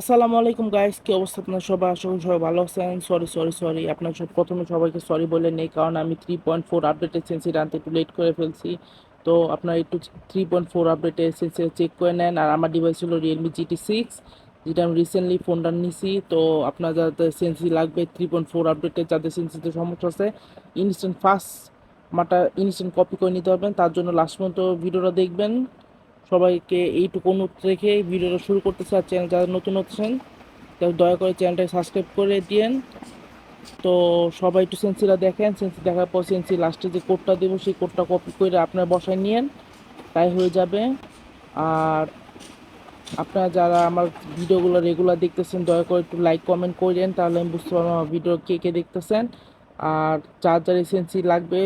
আসসালামু আলাইকুম গাইস, কি অবস্থা আপনার সবাই? আশা করি সবাই ভালো আছেন। সরি আপনার প্রথমে সবাইকে সরি বলে নেই, কারণ আমি 3.4 আপডেটের সেন্সি আনতে একটু লেট করে ফেলছি। তো আপনারা একটু 3.4 আপডেটের সেন্সি চেক করে নেন। আর আমার ডিভাইস হলো Realme GT 6, যেটা আমি রিসেন্টলি ফোনটা নিছি। তো আপনার যাদের সেন্সি লাগবে 3.4 আপডেটের, যাদের সেন্সিতে সমস্যা আছে, ইনস্ট্যান্ট ফাস্ট মাটা ইনস্ট্যান্ট কপি করে নিতে পারবেন। তার জন্য লাস্ট পর্যন্ত ভিডিওটা দেখবেন। সবাইকে এইটুকু অনুরোধ রেখে ভিডিওটা শুরু করতেছে। আর চ্যানেল যারা নতুন হচ্ছেন, তো দয়া করে চ্যানেলটা সাবস্ক্রাইব করে দিয়েন। তো সবাই একটু সেন্সিটা দেখেন, সেন্সি দেখার পর সেন্সি লাস্টে যে কোডটা দেবো সেই কোডটা কপি করে আপনার বসায় নিয়েন, তাই হয়ে যাবে। আর আপনারা যারা আমার ভিডিওগুলো রেগুলার দেখতেছেন, দয়া করে একটু লাইক কমেন্ট করেন, তাহলে আমি বুঝতে পারবো আমার ভিডিও কে কে দেখতেছেন। আর যার যার এসেন্সি লাগবে,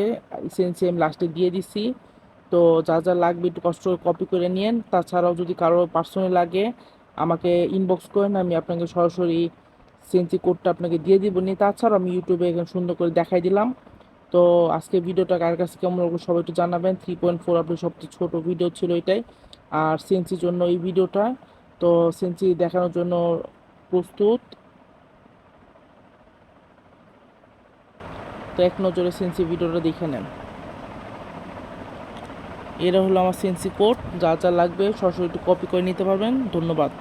এসেন্সি আমি লাস্টে দিয়ে দিছি। তো যা যা লাগবে একটু কষ্ট করে কপি করে নিয়েন। তাছাড়াও যদি কারো পার্সোনালি লাগে, আমাকে ইনবক্স করেন, আমি আপনাকে সরাসরি সিএনসি কোডটা আপনাকে দিয়ে দিব। নি তাছাড়াও আমি ইউটিউবে এখানে সুন্দর করে দেখাই দিলাম। তো আজকে ভিডিওটা কার কাছে কেমন লাগলো সবাই একটু জানাবেন। 3.4 আপনি সবচেয়ে ছোট ভিডিও ছিল এটাই, আর সিএনসির জন্য এই ভিডিওটা। তো সিএনসি দেখানোর জন্য প্রস্তুত। তো এক নজরে সিএনসি ভিডিওটা দেখে নেন। এরা হলো আমার সিএনসি কোড, যা যা লাগবে সরাসরি একটু কপি করে নিতে পারবেন। ধন্যবাদ।